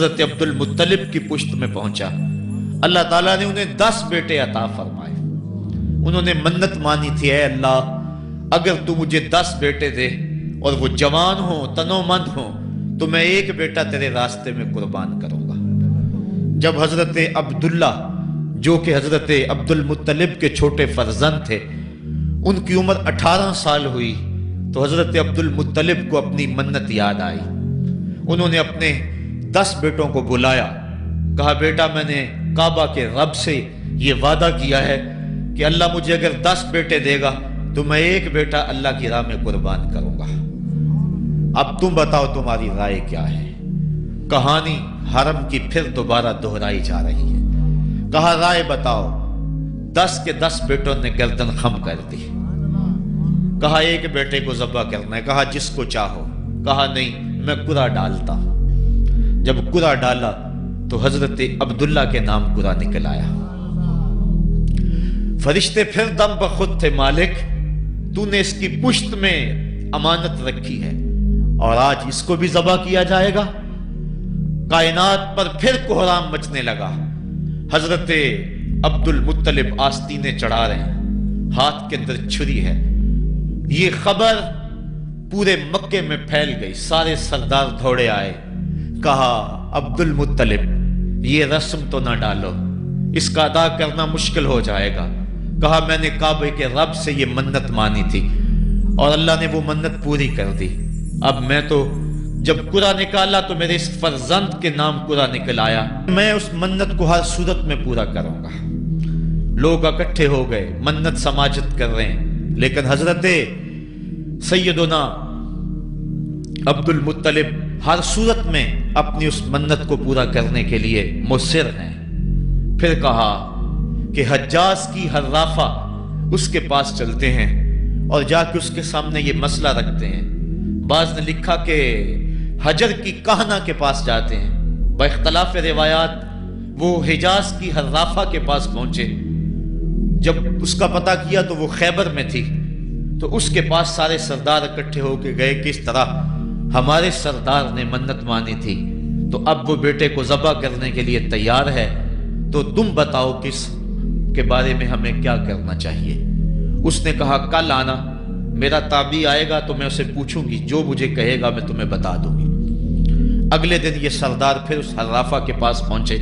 حضرت عبد المطلب کی پشت میں پہنچا۔ اللہ تعالیٰ نے انہیں 10 بیٹے عطا فرمائے۔ انہوں نے منت مانی تھی، اے اللہ اگر تو مجھے 10 بیٹے دے اور وہ جوان ہوں، تنو مند ہوں، تو میں ایک بیٹا تیرے راستے میں قربان کروں گا۔ جب حضرت عبداللہ جو کہ حضرت عبد المطلب کے چھوٹے فرزند تھے، ان کی عمر 18 سال ہوئی تو حضرت عبد المطلب کو اپنی منت یاد آئی۔ انہوں نے اپنے 10 بیٹوں کو بلایا، کہا بیٹا میں نے کعبہ کے رب سے یہ وعدہ کیا ہے کہ اللہ مجھے اگر 10 بیٹے دے گا تو میں ایک بیٹا اللہ کی راہ میں قربان کروں گا۔ اب تم بتاؤ تمہاری رائے کیا ہے؟ کہانی حرم کی پھر دوبارہ دہرائی جا رہی ہے۔ کہا رائے بتاؤ۔ 10 کے 10 بیٹوں نے گردن خم کر دی۔ کہا ایک بیٹے کو ذبح کرنا ہے۔ کہا جس کو چاہو۔ کہا نہیں میں قرعہ ڈالتا ہوں۔ جب قرعہ ڈالا تو حضرت عبداللہ کے نام قرعہ نکل آیا۔ فرشتے پھر دم بخود تھے، مالک تو نے اس کی پشت میں امانت رکھی ہے اور آج اس کو بھی ذبح کیا جائے گا۔ کائنات پر پھر کوہرام مچنے لگا۔ حضرت عبد المطلب آستینے چڑھا رہے ہیں، ہاتھ کے اندر چھری ہے۔ یہ خبر پورے مکے میں پھیل گئی، سارے سردار دوڑے آئے۔ کہا عبد المطلب یہ رسم تو نہ ڈالو، اس کا ادا کرنا مشکل ہو جائے گا۔ کہا میں نے کعبے کے رب سے یہ منت مانی تھی اور اللہ نے وہ منت پوری کر دی۔ اب میں تو جب قرعہ نکالا تو میرے اس فرزند کے نام قرعہ نکل آیا، میں اس منت کو ہر صورت میں پورا کروں گا۔ لوگ اکٹھے ہو گئے، منت سماجت کر رہے ہیں، لیکن حضرت سیدنا عبد المطلب ہر صورت میں اپنی اس منت کو پورا کرنے کے لیے مصر ہیں۔ پھر کہا کہ حجاز کی حرافہ اس کے پاس چلتے ہیں اور جا کے اس کے سامنے یہ مسئلہ رکھتے ہیں۔ بعض نے لکھا کہ حجر کی کہنا کے پاس جاتے ہیں۔ با اختلاف روایات وہ حجاز کی حرافہ کے پاس پہنچے۔ جب اس کا پتہ کیا تو وہ خیبر میں تھی، تو اس کے پاس سارے سردار اکٹھے ہو کے گئے کہ اس طرح ہمارے سردار نے منت مانی تھی تو اب وہ بیٹے کو ذبح کرنے کے لیے تیار ہے، تو تم بتاؤ کس کے بارے میں ہمیں کیا کرنا چاہیے۔ اس نے کہا کل آنا، میرا تابعی آئے گا تو میں اسے پوچھوں گی، جو مجھے کہے گا میں تمہیں بتا دوں گی۔ اگلے دن یہ سردار پھر اس حرافہ کے پاس پہنچے۔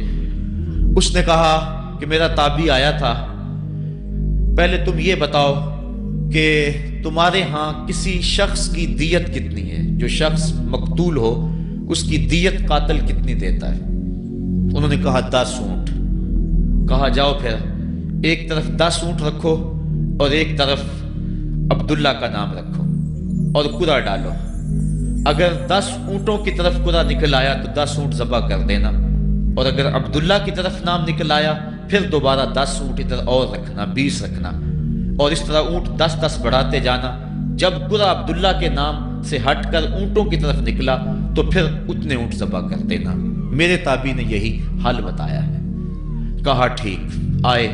اس نے کہا کہ میرا تابعی آیا تھا، پہلے تم یہ بتاؤ کہ تمہارے ہاں کسی شخص کی دیت کتنی ہے، جو شخص مقتول ہو اس کی دیت قاتل کتنی دیتا ہے؟ انہوں نے کہا 10 اونٹ۔ کہا جاؤ پھر ایک طرف 10 اونٹ رکھو اور ایک طرف عبداللہ کا نام رکھو اور قرعہ ڈالو۔ اگر 10 اونٹوں کی طرف قرعہ نکل آیا تو 10 اونٹ ذبح کر دینا، اور اگر عبداللہ کی طرف نام نکل آیا پھر دوبارہ 10 اونٹ ادھر اور رکھنا، 20 رکھنا، اور اس طرح اونٹ 10-10 بڑھاتے جانا۔ جب قرعہ عبداللہ کے نام سے ہٹ کر اونٹوں کی طرف نکلا تو پھر اتنے اونٹ ذبح کر دینا۔ میرے تابعی نے یہی حل بتایا ہے۔ کہا ٹھیک۔ آئے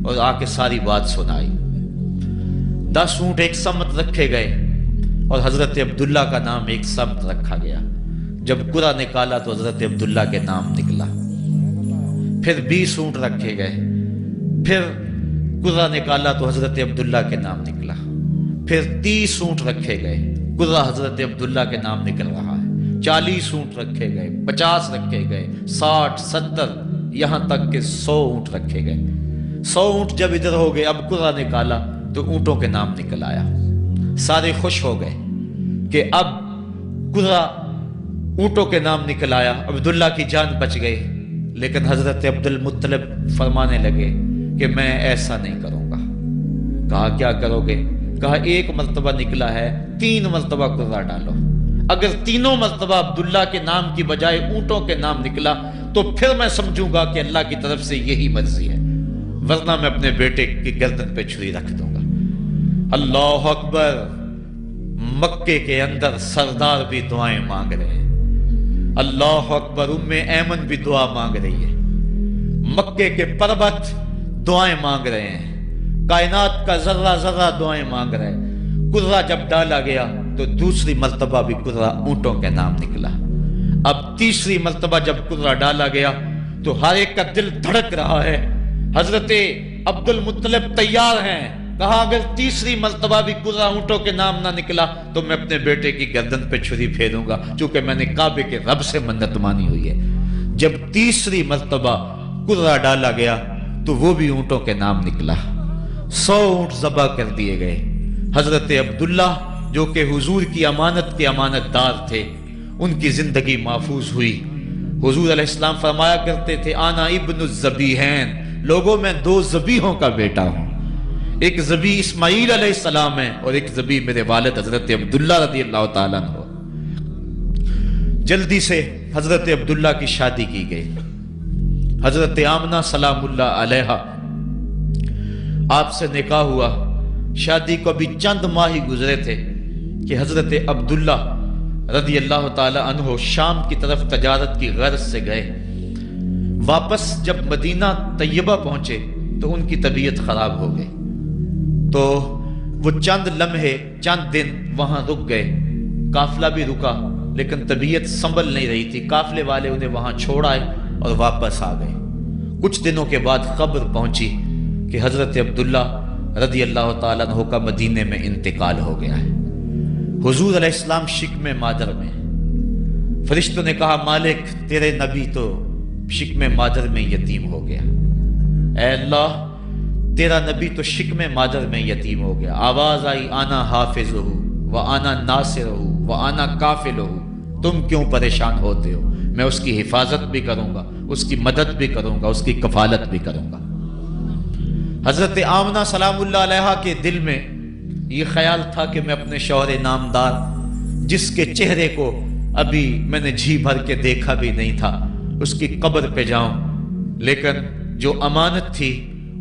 اور آ کے ساری بات سنائی۔ 10 اونٹ ایک سمت رکھے گئے اور حضرت عبداللہ کا نام ایک سمت رکھا گیا۔ جب قرعہ نکالا تو حضرت عبداللہ کے نام نکلا۔ پھر 20 اونٹ رکھے گئے، پھر قرعہ نکالا تو حضرت عبداللہ کے نام نکلا۔ پھر 30 اونٹ رکھے گئے، قرعہ حضرت عبداللہ کے نام نکل رہا ہے۔ 40 اونٹ رکھے گئے، 50 رکھے گئے، 60، 70، یہاں تک کہ 100 اونٹ رکھے گئے۔ 100 اونٹ جب ادھر ہو گئے، اب قرعہ نکالا تو اونٹوں کے نام نکل آیا۔ سارے خوش ہو گئے کہ اب قرعہ اونٹوں کے نام نکل آیا، عبداللہ کی جان بچ گئی۔ لیکن حضرت عبد المطلب فرمانے لگے کہ میں ایسا نہیں کروں گا۔ کہا کیا کرو گے؟ کہا ایک مرتبہ نکلا ہے، 3 مرتبہ قرعہ ڈالو۔ اگر تینوں مرتبہ عبداللہ کے نام کی بجائے اونٹوں کے نام نکلا تو پھر میں سمجھوں گا کہ اللہ کی طرف سے یہی مرضی ہے، ورنہ میں اپنے بیٹے کی گردن پہ چھری رکھ دوں گا۔ اللہ اکبر! مکے کے اندر سردار بھی دعائیں مانگ رہے ہیں۔ اللہ اکبر! ایمن بھی دعا مانگ رہی ہے، مکے کے پربت دعائیں مانگ رہے ہیں، کائنات کا ذرہ ذرہ دعائیں مانگ رہے ہیں۔ قرعہ جب ڈالا گیا تو دوسری مرتبہ بھی قرعہ اونٹوں کے نام نکلا۔ اب تیسری مرتبہ جب قرہ ڈالا گیا تو ہر ایک کا دل دھڑک رہا ہے. حضرت عبد المطلب تیار ہیں. کہا اگر تیسری مرتبہ بھی قرہ اونٹوں کے نام نہ نکلا تو میں اپنے بیٹے کی گردن پہ چھری پھیروں گا، چونکہ میں نے کعبے کے رب سے منت مانی ہوئی ہے. جب تیسری مرتبہ قرہ ڈالا گیا تو وہ بھی اونٹوں کے نام نکلا. 100 اونٹ ذبح کر دیے گئے. حضرت عبداللہ جو کہ حضور کی امانت کے امانت دار تھے، ان کی زندگی محفوظ ہوئی. حضور علیہ السلام فرمایا کرتے تھے آنا ابن الذبیحین، لوگوں میں 2 ذبیحوں کا بیٹا ہوں. ایک ذبیح اسماعیل علیہ السلام ہے اور ایک ذبیح میرے والد حضرت عبداللہ رضی اللہ تعالیٰ عنہ. جلدی سے حضرت عبداللہ کی شادی کی گئی. حضرت آمنہ سلام اللہ علیہا آپ سے نکاح ہوا. شادی کو ابھی چند ماہ ہی گزرے تھے کہ حضرت عبداللہ رضی اللہ تعالی عنہ شام کی طرف تجارت کی غرض سے گئے. واپس جب مدینہ طیبہ پہنچے تو ان کی طبیعت خراب ہو گئی. تو وہ چند لمحے چند دن وہاں رک گئے. قافلہ بھی رکا لیکن طبیعت سنبھل نہیں رہی تھی. قافلے والے انہیں وہاں چھوڑ آئے اور واپس آ گئے. کچھ دنوں کے بعد خبر پہنچی کہ حضرت عبداللہ رضی اللہ تعالیٰ عنہ کا مدینے میں انتقال ہو گیا ہے. حضور علیہ السلام شکم مادر میں. فرشتوں نے کہا مالک تیرے نبی تو شکم مادر میں یتیم ہو گیا. اے اللہ تیرا نبی تو شکم مادر میں یتیم ہو گیا. آواز آئی آنا حافظہ و آنا ناصرہ و آنا کافلہ. تم کیوں پریشان ہوتے ہو؟ میں اس کی حفاظت بھی کروں گا، اس کی مدد بھی کروں گا، اس کی کفالت بھی کروں گا. حضرت آمنہ سلام اللہ علیہا کے دل میں یہ خیال تھا کہ میں اپنے شوہر نامدار جس کے چہرے کو ابھی میں نے جی بھر کے دیکھا بھی نہیں تھا اس کی قبر پہ جاؤں. لیکن جو امانت تھی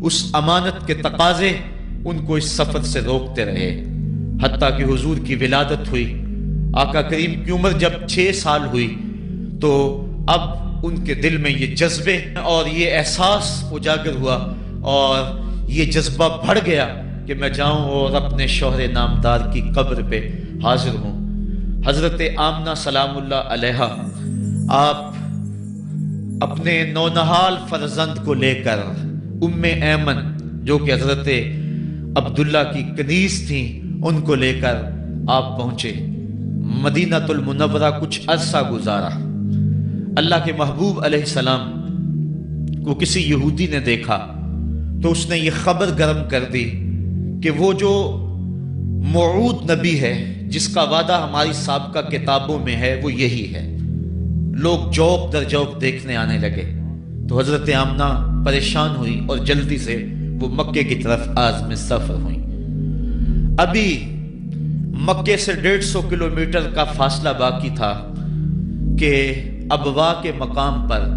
اس امانت کے تقاضے ان کو اس سفر سے روکتے رہے. حتیٰ کہ حضور کی ولادت ہوئی. آقا کریم کی عمر جب 6 سال ہوئی تو اب ان کے دل میں یہ جذبے اور یہ احساس اجاگر ہوا اور یہ جذبہ بڑھ گیا کہ میں جاؤں اور اپنے شوہر نامدار کی قبر پہ حاضر ہوں. حضرت آمنہ سلام اللہ علیہا آپ اپنے نونہال فرزند کو لے کر ام ایمن جو کہ حضرت عبداللہ کی کنیز تھیں ان کو لے کر آپ پہنچے. مدینہ المنورہ کچھ عرصہ گزارا. اللہ کے محبوب علیہ السلام کو کسی یہودی نے دیکھا تو اس نے یہ خبر گرم کر دی کہ وہ جو موعود نبی ہے جس کا وعدہ ہماری سابقہ کتابوں میں ہے وہ یہی ہے. لوگ جوق در جوق دیکھنے آنے لگے. تو حضرت آمنہ پریشان ہوئی اور جلدی سے وہ مکے کی طرف عازم سفر ہوئی. ابھی مکے سے 150 کلومیٹر کا فاصلہ باقی تھا کہ ابوا کے مقام پر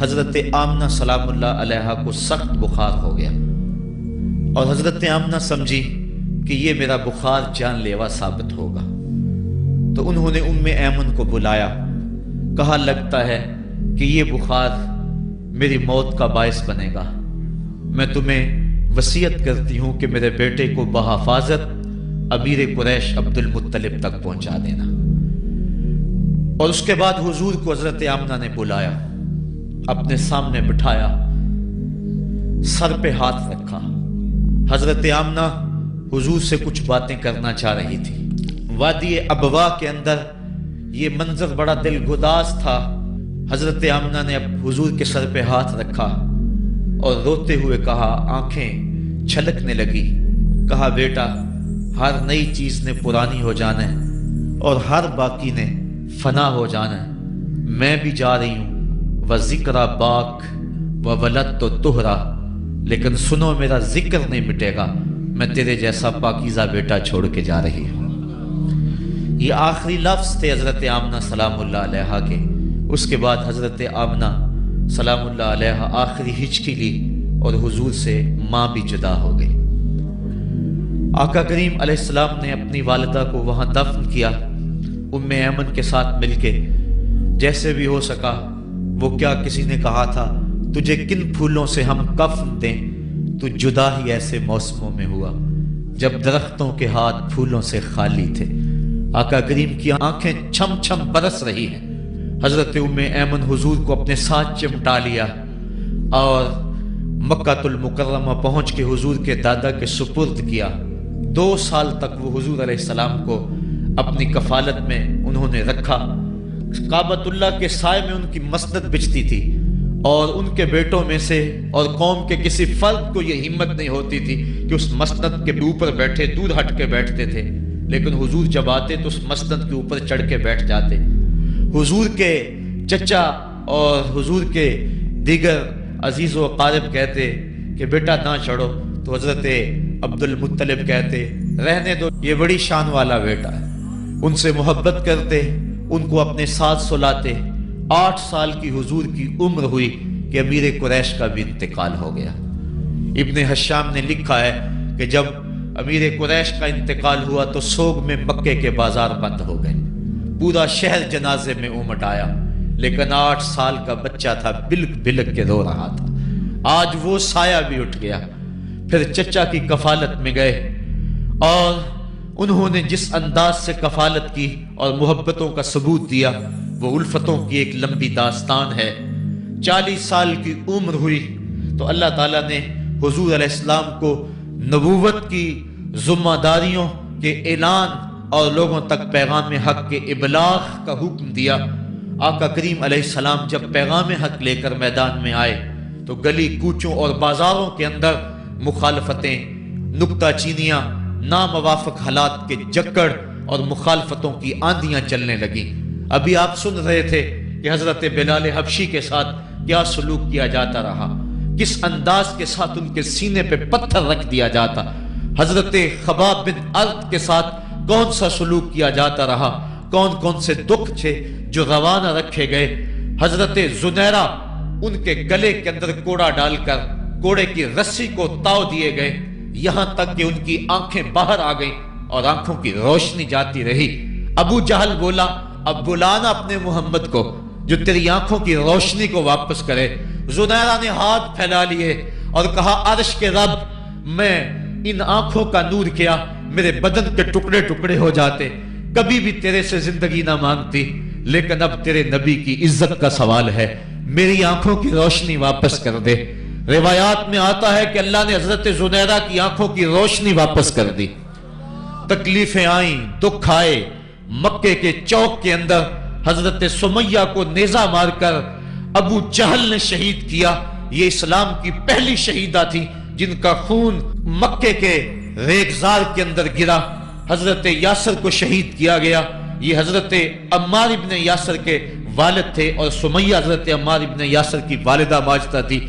حضرت آمنہ سلام اللہ علیہا کو سخت بخار ہو گیا اور حضرت آمنہ سمجھی کہ یہ میرا بخار جان لیوا ثابت ہوگا. تو انہوں نے ام ایمن کو بلایا. کہا لگتا ہے کہ یہ بخار میری موت کا باعث بنے گا. میں تمہیں وصیت کرتی ہوں کہ میرے بیٹے کو بحفاظت امیر قریش عبد المطلب تک پہنچا دینا. اور اس کے بعد حضور کو حضرت آمنہ نے بلایا، اپنے سامنے بٹھایا، سر پہ ہاتھ رکھا. حضرت آمنہ حضور سے کچھ باتیں کرنا چاہ رہی تھی. وادی ابوا کے اندر یہ منظر بڑا دل گداز تھا. حضرت آمنہ نے حضور کے سر پہ ہاتھ رکھا اور روتے ہوئے کہا، آنکھیں چھلکنے لگی. کہا بیٹا ہر نئی چیز نے پرانی ہو جانا ہے اور ہر باقی نے فنا ہو جانا ہے. میں بھی جا رہی ہوں وذکر باک وولدت طہرا، لیکن سنو میرا ذکر نہیں مٹے گا، میں تیرے جیسا پاکیزہ بیٹا چھوڑ کے جا رہی ہوں. یہ آخری لفظ تھے حضرت آمنہ سلام اللہ علیہا کے. اس کے بعد حضرت آمنہ سلام اللہ علیہا آخری ہچکی لی اور حضور سے ماں بھی جدا ہو گئی. آقا کریم علیہ السلام نے اپنی والدہ کو وہاں دفن کیا ام ایمن کے ساتھ مل کے. جیسے بھی ہو سکا وہ کیا کسی نے کہا تھا تجھے کن پھولوں سے ہم کفن دیں، تو جدا ہی ایسے موسموں میں ہوا جب درختوں کے ہاتھ پھولوں سے خالی تھے. آقا کریم کی آنکھیں چھم چھم برس رہی ہیں. حضرت ام ایمن حضور کو اپنے ساتھ چمٹا لیا اور مکہ المکرمہ پہنچ کے حضور کے دادا کے سپرد کیا۔ 2 سال تک وہ حضور علیہ السلام کو اپنی کفالت میں انہوں نے رکھا۔ کعبۃ اللہ کے سائے میں ان کی مسند بچتی تھی، اور ان کے بیٹوں میں سے اور قوم کے کسی فرد کو یہ ہمت نہیں ہوتی تھی کہ اس مسند کے اوپر بیٹھے، دور ہٹ کے بیٹھتے تھے، لیکن حضور جب آتے تو اس مسند کے اوپر چڑھ کے بیٹھ جاتے۔ حضور کے چچا اور حضور کے دیگر عزیز و اقارب کہتے کہ بیٹا نہ چڑھو، تو حضرت عبد المطلب کہتے رہنے دو، یہ بڑی شان والا بیٹا ہے۔ ان سے محبت کرتے، ان کو اپنے ساتھ سلاتے۔ 8 سال کی حضور کی عمر ہوئی کہ امیر قریش کا بھی انتقال ہو گیا۔ ابن حشام نے لکھا ہے کہ جب امیر قریش کا انتقال ہوا تو سوگ میں مکے کے بازار بند ہو گئے، پورا شہر جنازے میں امٹ آیا، لیکن 8 سال کا بچہ تھا، بلک بلک کے رو رہا تھا۔ آج وہ سایہ بھی اٹھ گیا۔ پھر چچا کی کفالت میں گئے، اور انہوں نے جس انداز سے کفالت کی اور محبتوں کا ثبوت دیا، وہ الفتوں کی ایک لمبی داستان ہے۔ 40 سال کی عمر ہوئی تو اللہ تعالیٰ نے حضور علیہ السلام کو نبوت کی ذمہ داریوں کے اعلان اور لوگوں تک پیغام حق کے ابلاغ کا حکم دیا۔ آقا کریم علیہ السلام جب پیغام حق لے کر میدان میں آئے تو گلی کوچوں اور بازاروں کے اندر مخالفتیں، نکتہ چینیاں، ناموافق حالات کے جکڑ اور مخالفتوں کی آندیاں چلنے لگیں۔ ابھی آپ سن رہے تھے کہ حضرت بلال حبشی کے ساتھ کیا سلوک کیا جاتا رہا، کس انداز کے ساتھ ان کے سینے پہ پتھر رکھ دیا جاتا۔ حضرت خباب بن ارد کے ساتھ کون سا سلوک کیا جاتا رہا، کون کون سے دکھ تھے جو روانہ رکھے گئے۔ حضرت زنیرہ، ان کے گلے کے اندر کوڑا ڈال کر کوڑے کی رسی کو تاؤ دیے گئے، یہاں تک کہ ان کی آنکھیں باہر آ گئیں اور آنکھوں کی روشنی جاتی رہی۔ ابو جہل بولا اب بلانا اپنے محمد کو جو تیری آنکھوں کی روشنی کو واپس کرے۔ زنیرہ نے ہاتھ پھیلا لیے اور کہا عرش کے رب، میں ان آنکھوں کا نور کیا میرے بدن کے ٹکڑے ٹکڑے ہو جاتے، کبھی بھی تیرے سے زندگی نہ مانگتی، لیکن اب تیرے نبی کی عزت کا سوال ہے، میری آنکھوں کی روشنی واپس کر دے۔ روایات میں آتا ہے کہ اللہ نے حضرت زنیرہ کی آنکھوں کی روشنی واپس کر دی۔ تکلیفیں آئیں، دکھ آئے۔ مکے کے چوک کے اندر حضرت سمیہ کو نیزہ مار کر ابو جہل نے شہید کیا۔ یہ اسلام کی پہلی شہیدہ تھی جن کا خون مکے کے ریگزار کے اندر گرا۔ حضرت یاسر کو شہید کیا گیا۔ یہ حضرت عمار ابن یاسر کے والد تھے، اور سمیہ حضرت عمار ابن یاسر کی والدہ ماجدہ تھی۔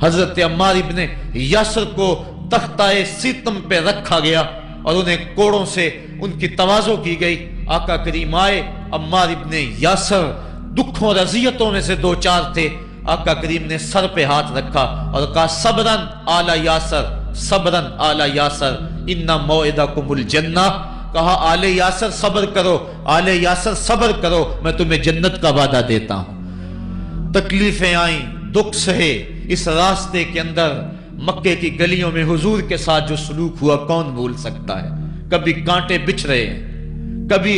حضرت عمار ابن یاسر کو تختہ ستم پہ رکھا گیا اور انہیں کوڑوں سے ان کی تواضع کی گئی۔ آقا کریم آئے، عمار ابن یاسر دکھوں اور اذیتوں میں سے 2-4 تھے۔ آقا کریم نے سر پہ ہاتھ رکھا اور کہا صبرن آل یاسر، صبرن آل یاسر ان موعدکم الجنہ۔ کہا آل یاسر صبر کرو، آل یاسر صبر کرو، میں تمہیں جنت کا وعدہ دیتا ہوں۔ تکلیفیں آئیں، دکھ سہے۔ اس راستے کے اندر مکے کی گلیوں میں حضور کے ساتھ جو سلوک ہوا کون بھول سکتا ہے۔ کبھی کانٹے بچھ رہے ہیں، کبھی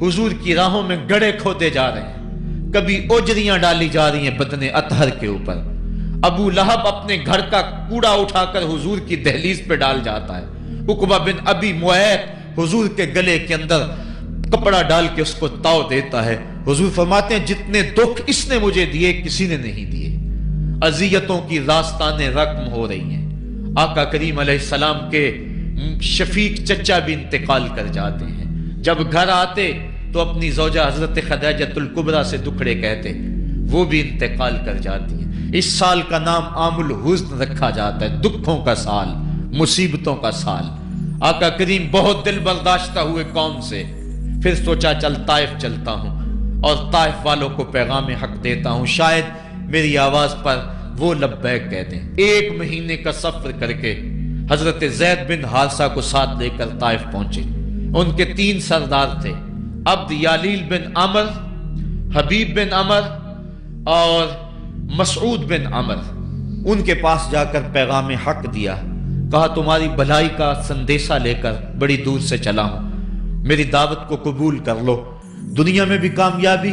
حضور کی راہوں میں گڑھے کھودے جا رہے ہیں، کبھی اوجریاں ڈالی جا رہی ہیں بدن اطہر کے اوپر۔ ابو لہب اپنے گھر کا کوڑا اٹھا کر حضور کی دہلیز پہ ڈال جاتا ہے۔ عقبہ بن ابی معیط حضور کے گلے کے اندر کپڑا ڈال کے اس کو تاؤ دیتا ہے۔ حضور فرماتے ہیں جتنے دکھ اس نے مجھے دیے کسی نے نہیں دیے۔ اذیتوں کی داستانیں رقم ہو رہی ہیں۔ آقا کریم علیہ السلام کے شفیق چچا بھی انتقال کر جاتے ہیں۔ جب گھر آتے تو اپنی زوجہ حضرت خدیجہ الکبریٰ سے دکھڑے کہتے، وہ بھی انتقال کر جاتی ہیں۔ اس سال کا نام عام الحزن رکھا جاتا ہے، دکھوں کا سال، مصیبتوں کا سال۔ آقا کریم بہت دل برداشتہ ہوئے قوم سے، پھر سوچا چل طائف چلتا ہوں اور طائف والوں کو پیغام حق دیتا ہوں، شاید میری آواز پر وہ لبیک کہہ دیں۔ 1 مہینے کا سفر کر کے حضرت زید بن حارثہ کو ساتھ لے کر طائف پہنچے۔ ان کے 3 سردار تھے، عبد یالیل بن عمر، حبیب بن عمر اور مسعود بن عمر۔ ان کے پاس جا کر پیغام حق دیا، کہا تمہاری بھلائی کا سندیسہ لے کر بڑی دور سے چلا ہوں، میری دعوت کو قبول کر لو، دنیا میں بھی کامیابی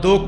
2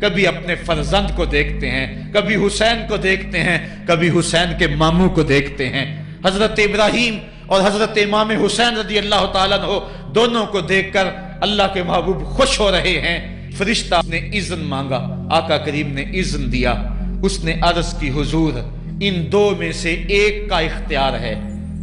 کبھی اپنے فرزند کو دیکھتے ہیں، کبھی حسین کو دیکھتے ہیں، کبھی حسین کے ماموں کو دیکھتے ہیں۔ حضرت ابراہیم اور حضرت امام حسین رضی اللہ تعالیٰ عنہ دونوں کو دیکھ کر اللہ کے محبوب خوش ہو رہے ہیں۔ فرشتہ نے اذن مانگا، آقا کریم نے اذن دیا۔ اس نے عرض کی حضور ان دو میں سے ایک کا اختیار ہے،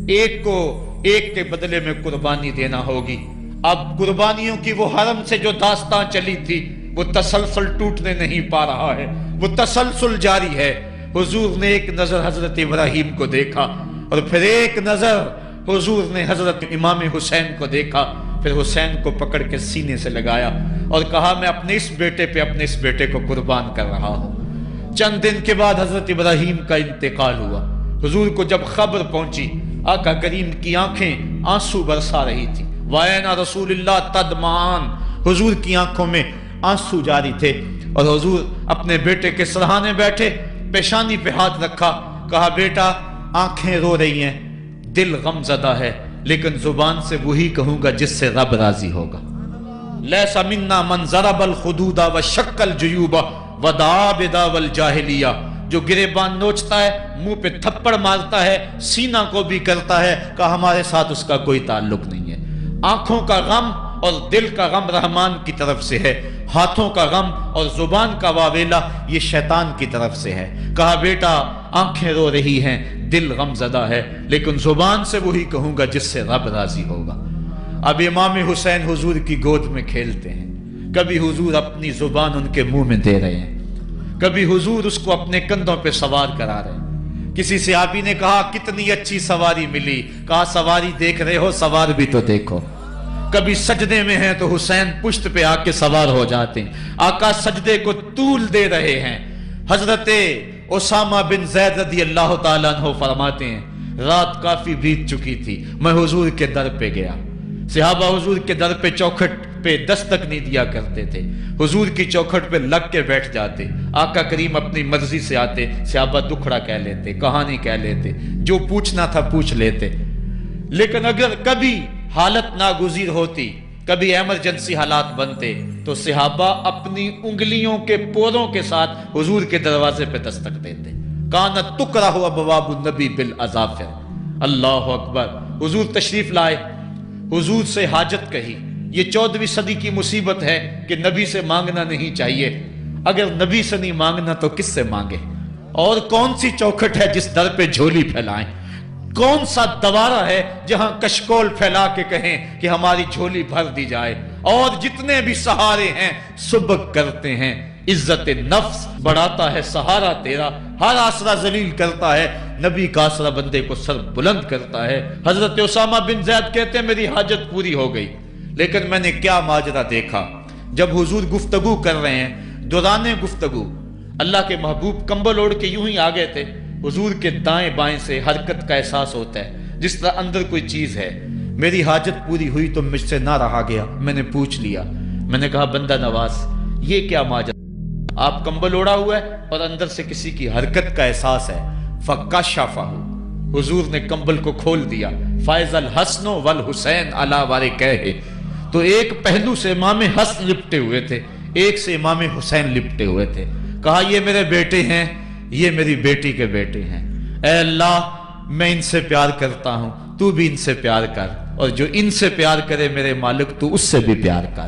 ایک کو ایک کے بدلے میں قربانی دینا ہوگی۔ اب قربانیوں کی وہ حرم سے جو داستان چلی تھی وہ تسلسل ٹوٹنے نہیں پا رہا ہے، وہ تسلسل جاری ہے۔ حضور نے ایک نظر حضرت ابراہیم کو دیکھا اور پھر ایک نظر حضور نے حضرت امام حسین کو دیکھا، پھر حسین کو پکڑ کے سینے سے لگایا اور کہا میں اپنے اس بیٹے پہ اپنے اس بیٹے کو قربان کر رہا ہوں۔ چند دن کے بعد حضرت ابراہیم کا انتقال ہوا۔ حضور کو جب خبر پہنچی، آقا کریم کی آنکھیں آنسو برسا رہی تھی۔ وَأَيْنَ رسول اللہ تدمعان، حضور کی آنکھوں میں آنسو جاری تھے اور حضور اپنے بیٹے کے سرہانے بیٹھے، پیشانی پہ ہاتھ رکھا، کہا بیٹا آنکھیں رو رہی ہیں، دل غم زدہ ہے، لیکن زبان سے وہی کہوں گا جس سے رب راضی ہوگا۔ لیس منا من ضرب الخدود وشق الجیوب ودعا بدعوی الجاہلیہ، جو گریبان نوچتا ہے، منہ پہ تھپڑ مارتا ہے، سینہ کو بھی کرتا ہے، کہ ہمارے ساتھ اس کا کوئی تعلق نہیں ہے۔ آنکھوں کا غم اور دل کا غم رحمان کی طرف سے ہے، ہاتھوں کا غم اور زبان کا واویلا یہ شیطان کی طرف سے ہے۔ کہا بیٹا آنکھیں رو رہی ہیں، دل غم زدہ ہے، لیکن زبان سے وہی کہوں گا جس سے رب راضی ہوگا۔ اب امام حسین حضور کی گود میں کھیلتے ہیں، کبھی حضور اپنی زبان ان کے منہ میں دے رہے ہیں، کبھی حضور اس کو اپنے کندھوں پہ سوار کرا رہے ہیں۔ کسی صحابی نے کہا کتنی اچھی سواری ملی، کہا سواری دیکھ رہے ہو سوار بھی تو دیکھو۔ کبھی سجدے میں ہیں تو حسین پشت پہ آ کے سوار ہو جاتے ہیں، آقا سجدے کو طول دے رہے ہیں۔ حضرت اسامہ بن زید رضی اللہ تعالیٰ عنہ فرماتے ہیں رات کافی بیت چکی تھی، میں حضور کے در پہ گیا۔ صحابہ حضور کے در پہ چوکھٹ پہ دستک نہیں دیا کرتے تھے، حضور کی چوکھٹ پہ لگ کے بیٹھ جاتے، آقا کریم اپنی مرضی سے آتے، صحابہ دکھڑا کہہ لیتے، کہانی کہہ لیتے، جو پوچھنا تھا پوچھ لیتے۔ لیکن اگر کبھی حالت ناگزیر ہوتی، کبھی ایمرجنسی حالات بنتے تو صحابہ اپنی انگلیوں کے پوروں کے ساتھ حضور کے دروازے پہ دستک دیتے۔ کانت تکرہ ابواب النبی بالاظافر، اللہ اکبر۔ حضور تشریف لائے، حضور سے حاجت کہی۔ یہ 14ویں صدی کی مصیبت ہے کہ نبی سے مانگنا نہیں چاہیے۔ اگر نبی سے نہیں مانگنا تو کس سے مانگے؟ اور کون سی چوکھٹ ہے جس در پہ جھولی پھیلائیں؟ کون سا دوارہ ہے جہاں کشکول پھیلا کے کہیں کہ ہماری جھولی بھر دی جائے؟ اور جتنے بھی سہارے ہیں سبک کرتے ہیں، عزت نفس بڑھاتا ہے سہارا تیرا، ہر آسرا ذلیل کرتا ہے، نبی کا آسرا بندے کو سر بلند کرتا ہے۔ حضرت اسامہ بن زید کہتے ہیں میری حاجت پوری ہو گئی، لیکن میں نے کیا ماجرا دیکھا۔ جب حضور گفتگو کر رہے ہیں، دوران گفتگو اللہ کے محبوب کمبل اوڑھ کے یوں ہی آگے تھے، حضور کے دائیں بائیں سے حرکت کا احساس ہوتا ہے جس طرح اندر کوئی چیز ہے۔ میری حاجت پوری ہوئی تو مجھ سے نہ رہا گیا، میں نے پوچھ لیا، میں نے کہا بندہ نواز یہ کیا ماجرا؟ آپ کمبل اوڑھا ہوا ہے اور اندر سے کسی کی حرکت کا احساس ہے۔ فکشفہ، حضور نے کمبل کو کھول دیا۔ فائز الحسن والحسین علی وارکیہ، تو ایک پہلو سے امام حسن لپٹے ہوئے تھے، ایک سے امام حسین لپٹے ہوئے تھے۔ کہا یہ میرے بیٹے ہیں، یہ میری بیٹی کے بیٹے ہیں، اے اللہ میں ان سے پیار کرتا ہوں، تو بھی ان سے پیار کر، اور جو ان سے پیار کرے میرے مالک تو اس سے بھی پیار کر۔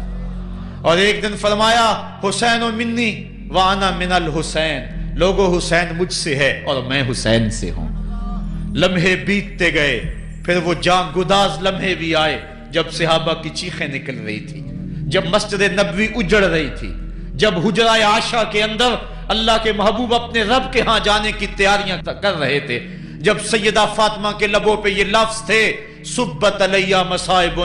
اور ایک دن فرمایا حسین منی وانا من الحسین، لوگو حسین مجھ سے ہے اور میں حسین سے ہوں۔ لمحے بیتتے گئے، پھر وہ جاں گداز لمحے بھی آئے جب صحابہ کی چیخیں نکل رہی تھی، جب مسجد نبوی اجڑ رہی تھی، جب حجرہ عائشہ کے اندر اللہ کے محبوب اپنے رب کے ہاں جانے کی تیاریاں کر رہے تھے، جب سیدہ فاطمہ کے لبوں پہ یہ لفظ تھے سبت علیہ مصائب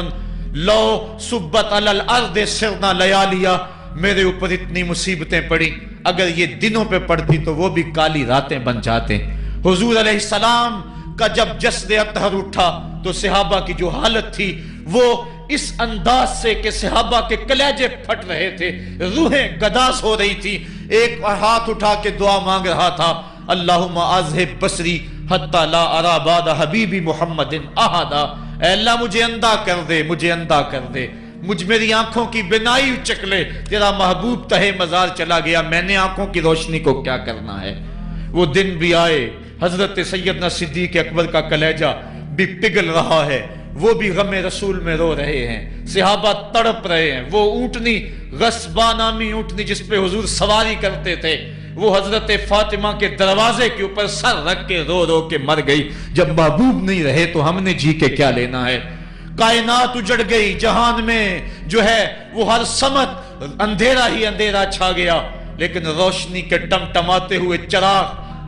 لو سبت علی الارض سرنا لیالیا، میرے اوپر اتنی مصیبتیں پڑی، اگر یہ دنوں پہ پڑتی تو وہ بھی کالی راتیں بن جاتے۔ حضور علیہ السلام کا جب جسد اطہر اٹھا تو صحابہ کی جو حالت تھی وہ اس انداز سے کہ صحابہ کے کلیجے پھٹ رہے تھے، روحیں گداس ہو رہی تھی۔ ایک ہاتھ اٹھا کے دعا مانگ رہا تھا، اللہم اذہب بصری حتی لا ارا بعد حبیبی محمد احدا، اے اللہ مجھے اندھا کر دے، مجھے اندھا کر دے، مجھ میری آنکھوں کی بینائی اچک لے، تیرا محبوب تہے مزار چلا گیا، میں نے آنکھوں کی روشنی کو کیا کرنا ہے۔ وہ دن بھی آئے، حضرت سیدنا صدیق اکبر کا کلیجہ بھی پگھل رہا ہے، وہ بھی غم رسول میں رو رہے ہیں، صحابہ تڑپ رہے ہیں۔ وہ اونٹنی، غصبہ نامی اونٹنی جس پہ حضور سواری کرتے تھے، وہ حضرت فاطمہ کے دروازے کے اوپر سر رکھ کے رو رو کے مر گئی۔ جب محبوب نہیں رہے تو ہم نے جی کے کیا لینا ہے۔ کائنات اجڑ گئی، جہان میں جو ہے وہ ہر سمت اندھیرا ہی اندھیرا چھا گیا، لیکن روشنی کے ٹمٹماتے ہوئے چراغ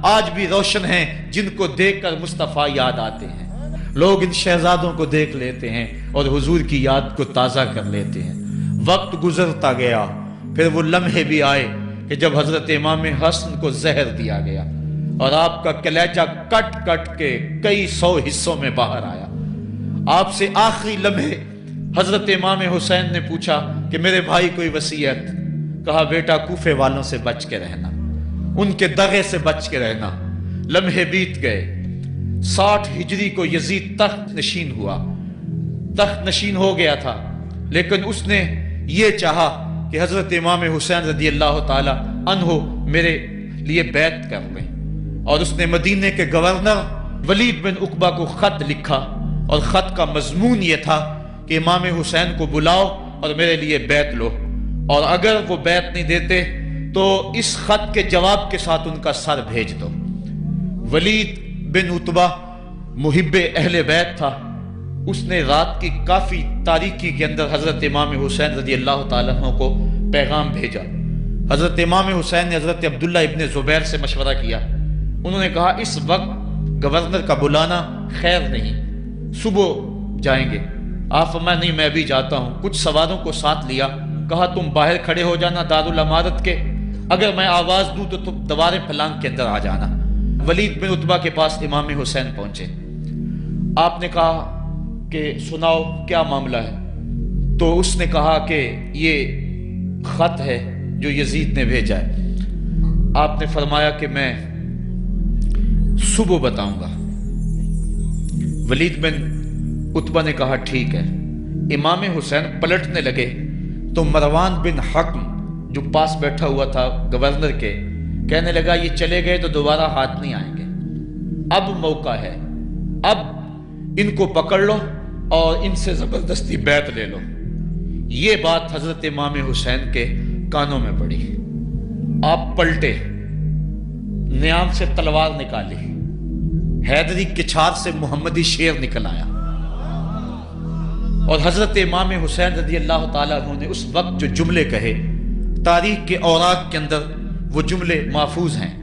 آج بھی روشن ہیں، جن کو دیکھ کر مصطفیٰ یاد آتے ہیں۔ لوگ ان شہزادوں کو دیکھ لیتے ہیں اور حضور کی یاد کو تازہ کر لیتے ہیں۔ وقت گزرتا گیا، پھر وہ لمحے بھی آئے کہ جب حضرت امام حسن کو زہر دیا گیا اور آپ کا کلیجہ کٹ کٹ کے کئی سو حصوں میں باہر آیا۔ آپ سے آخری لمحے حضرت امام حسین نے پوچھا کہ میرے بھائی کوئی وصیت؟ کہا بیٹا کوفے والوں سے بچ کے رہنا، ان کے دغے سے بچ کے رہنا۔ لمحے بیت گئے، 60 ہجری کو یزید تخت نشین ہوا، تخت نشین ہو گیا تھا، لیکن اس نے یہ چاہا کہ حضرت امام حسین رضی اللہ تعالی عنہ میرے لیے بیعت کر لیں، اور اس نے مدینے کے گورنر ولید بن عقبہ کو خط لکھا، اور خط کا مضمون یہ تھا کہ امام حسین کو بلاؤ اور میرے لیے بیعت لو، اور اگر وہ بیعت نہیں دیتے تو اس خط کے جواب کے ساتھ ان کا سر بھیج دو۔ ولید بن عتبہ محب اہل بیت تھا، اس نے رات کی کافی تاریکی کے اندر حضرت امام حسین رضی اللہ تعالیٰ عنہ کو پیغام بھیجا۔ حضرت امام حسین نے حضرت عبداللہ ابن زبیر سے مشورہ کیا، انہوں نے کہا اس وقت گورنر کا بلانا خیر نہیں، صبح جائیں گے۔ آپ فرمایا نہیں میں بھی جاتا ہوں۔ کچھ سواروں کو ساتھ لیا، کہا تم باہر کھڑے ہو جانا دارالامارت کے، اگر میں آواز دوں تو تم دوارے پھلانگ کے اندر آ جانا۔ ولید بن عتبہ کے پاس امام حسین پہنچے، آپ نے کہا کہ سناؤ کیا معاملہ ہے؟ تو اس نے کہا کہ یہ خط ہے جو یزید نے بھیجا ہے۔ آپ نے فرمایا کہ میں صبح بتاؤں گا۔ ولید بن عتبہ نے کہا ٹھیک ہے۔ امام حسین پلٹنے لگے تو مروان بن حکم جو پاس بیٹھا ہوا تھا گورنر کے، کہنے لگا یہ چلے گئے تو دوبارہ ہاتھ نہیں آئیں گے، اب موقع ہے، اب ان کو پکڑ لو اور ان سے زبردستی بیعت لے لو۔ یہ بات حضرت امام حسین کے کانوں میں پڑی، آپ پلٹے، نیام سے تلوار نکالی، حیدری کچھار سے محمدی شیر نکل آیا، اور حضرت امام حسین رضی اللہ تعالیٰ عنہ نے اس وقت جو جملے کہے، تاریخ کے اوراق کے اندر وہ جملے محفوظ ہیں۔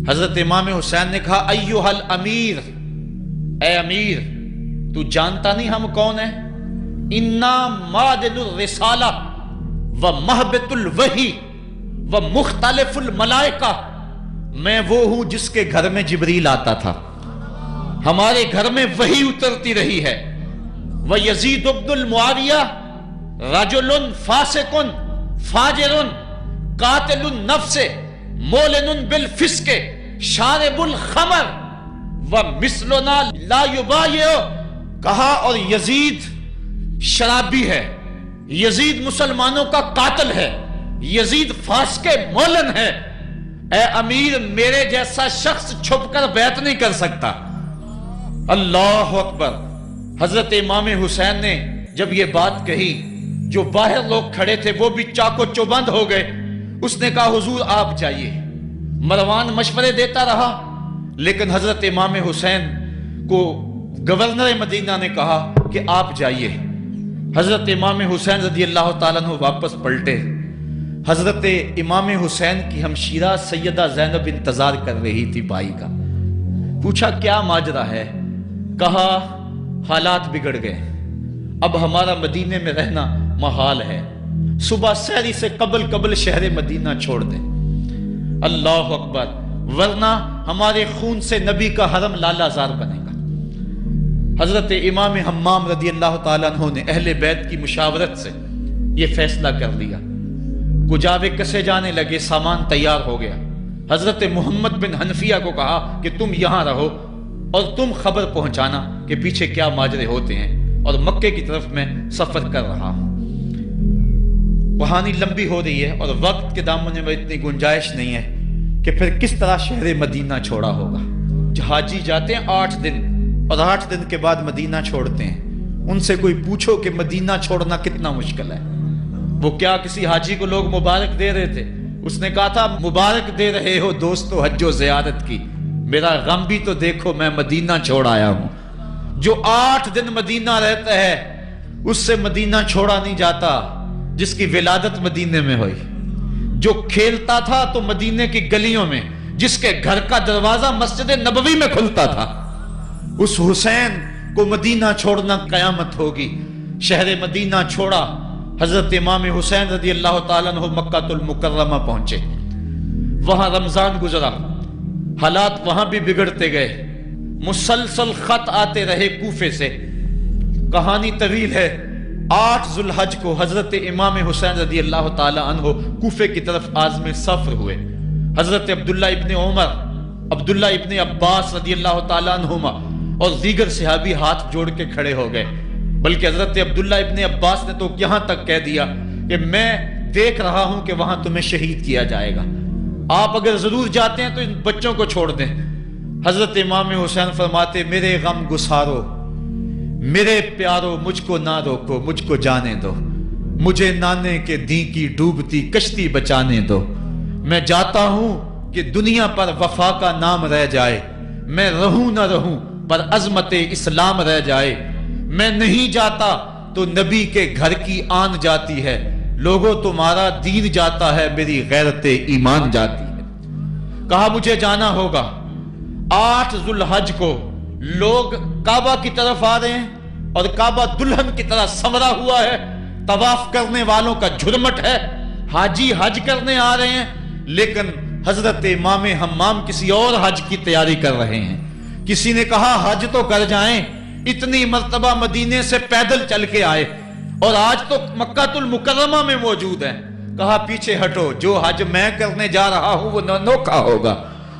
حضرت امام حسین نے کہا ایھا الامیر، اے امیر تو جانتا نہیں ہم کون ہیں؟ انا معدن الرسالہ و محبت الوحی و مختلف الملائکہ، میں وہ ہوں جس کے گھر میں جبریل آتا تھا، ہمارے گھر میں وحی اترتی رہی ہے۔ وَيَزِيدُ بْنُ الْمُعَاوِيَةِ رَجُلٌ فَاسِقٌ فَاجِرٌ قَاتِلُ النَّفْسِ مُعْلِنٌ بِالْفِسْقِ شَارِبُ الْخَمْرِ وَمِثْلُنَا لَا يُبَايِعُ۔ کہا اور یزید شرابی ہے، یزید مسلمانوں کا قاتل ہے، یزید فاسق مولن ہے، اے امیر میرے جیسا شخص چھپ کر بیعت نہیں کر سکتا۔ اللہ اکبر۔ حضرت امام حسین نے جب یہ بات کہی، جو باہر لوگ کھڑے تھے وہ بھی چاقو چوبند ہو گئے۔ اس نے کہا حضور آپ جائیے۔ مروان مشورے دیتا رہا، لیکن حضرت امام حسین کو گورنر مدینہ نے کہا کہ آپ جائیے۔ حضرت امام حسین رضی اللہ تعالیٰ عنہ واپس پلٹے۔ حضرت امام حسین کی ہمشیرہ سیدہ زینب انتظار کر رہی تھی بھائی کا۔ پوچھا کیا ماجرا ہے؟ کہا حالات بگڑ گئے، اب ہمارا مدینے میں رہنا محال ہے، صبح سحری سے قبل شہر مدینہ چھوڑ دیں۔ اللہ اکبر، ورنہ ہمارے خون سے نبی کا حرم لالا زار بنے گا۔ حضرت امام حمام رضی اللہ تعالیٰ عنہ نے اہل بیت کی مشاورت سے یہ فیصلہ کر لیا۔ کجاوے کسے جانے لگے، سامان تیار ہو گیا۔ حضرت محمد بن حنفیہ کو کہا کہ تم یہاں رہو اور تم خبر پہنچانا کہ پیچھے کیا ماجرے ہوتے ہیں، اور مکے کی طرف میں سفر کر رہا ہوں۔ کہانی لمبی ہو رہی ہے اور وقت کے دامن میں اتنی گنجائش نہیں ہے کہ پھر کس طرح شہر مدینہ چھوڑا ہوگا. حاجی جاتے ہیں 8 دن اور 8 دن کے بعد مدینہ چھوڑتے ہیں. ان سے کوئی پوچھو کہ مدینہ چھوڑنا کتنا مشکل ہے. وہ کیا کسی حاجی کو لوگ مبارک دے رہے تھے؟ اس نے کہا تھا مبارک دے رہے ہو دوستو حج و زیارت کی، میرا غم بھی تو دیکھو، میں مدینہ چھوڑ آیا ہوں. جو 8 دن مدینہ رہتا ہے اس سے مدینہ چھوڑا نہیں جاتا جس کی ولادت مدینے میں ہوئی. جو کھیلتا تھا تو مدینے کی گلیوں میں، جس کے گھر کا دروازہ مسجد نبوی میں کھلتا تھا، اس حسین کو مدینہ چھوڑنا قیامت ہوگی. شہر مدینہ چھوڑا. حضرت امام حسین رضی اللہ تعالیٰ عنہ مکہ المکرمہ پہنچے. وہاں رمضان گزرا، حالات وہاں بھی بگڑتے گئے. مسلسل خط آتے رہے کوفے سے. کہانی طویل ہے. 8 ذو الحج کو حضرت امام حسین رضی اللہ تعالیٰ عنہ کوفے کی طرف عازم سفر ہوئے. حضرت عبداللہ ابن عمر، عبداللہ ابن عباس رضی اللہ تعالیٰ عنہما اور دیگر صحابی ہاتھ جوڑ کے کھڑے ہو گئے. بلکہ حضرت عبداللہ ابن عباس نے تو یہاں تک کہہ دیا کہ میں دیکھ رہا ہوں کہ وہاں تمہیں شہید کیا جائے گا، آپ اگر ضرور جاتے ہیں تو ان بچوں کو چھوڑ دیں. حضرت امام حسین فرماتے میرے غم گسارو، میرے پیارو مجھ کو نہ روکو، مجھ کو جانے دو، مجھے نانے کے دی کی ڈوبتی کشتی بچانے دو. میں جاتا ہوں کہ دنیا پر وفا کا نام رہ جائے، میں رہوں نہ رہوں پر عظمت اسلام رہ جائے. میں نہیں جاتا تو نبی کے گھر کی آن جاتی ہے، لوگوں تمہارا دین جاتا ہے، میری غیرت ایمان جاتی ہے. کہا مجھے جانا ہوگا. 8 ذو الحج کو لوگ کعبہ کی طرف آ رہے ہیں اور کعبہ دلہن کی طرح سنورا ہوا ہے. طواف کرنے والوں کا جھرمٹ ہے. حاجی حج کرنے آ رہے ہیں لیکن حضرت امام حمام کسی اور حج کی تیاری کر رہے ہیں. کسی نے کہا حج تو کر جائیں، اتنی مرتبہ مدینے سے پیدل چل کے آئے اور آج تو مکہ المکرمہ میں موجود ہیں. کہا پیچھے ہٹو، جو حج میں کرنے جا رہا ہوں وہ نوکھا ہوگا،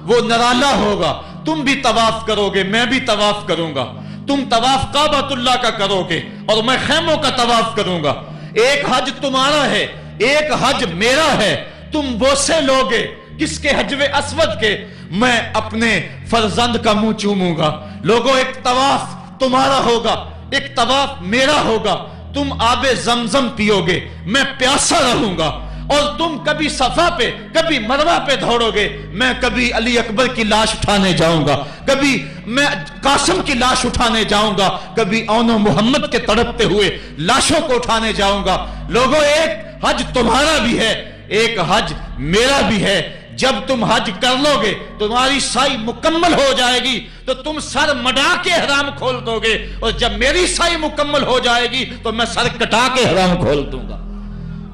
وہ نرالا ہوگا. تم بھی طواف کرو گے، میں بھی طواف کروں گا. تم طواف کعبۃ اللہ کا کرو گے اور میں خیموں کا طواف کروں گا. ایک حج تمہارا ہے، ایک حج میرا ہے. تم بوسے لوگے کس کے حجر اسود کے، میں اپنے فرزند کا منہ چوموں گا. لوگوں ایک طواف تمہارا ہوگا، ایک طواف میرا ہوگا. تم آب زمزم پیو گے، میں پیاسا رہوں گا. اور تم کبھی صفا پہ کبھی مروہ پہ دوڑو گے، میں کبھی علی اکبر کی لاش اٹھانے جاؤں گا، کبھی میں قاسم کی لاش اٹھانے جاؤں گا، کبھی اون محمد کے تڑپتے ہوئے لاشوں کو اٹھانے جاؤں گا. لوگوں ایک حج تمہارا بھی ہے، ایک حج میرا بھی ہے. جب تم حج کر لو گے تمہاری سائی مکمل ہو جائے گی تو تم سر مڈا کے احرام کھول دو گے، اور جب میری سائی مکمل ہو جائے گی تو میں سر کٹا کے احرام کھول دوں گا.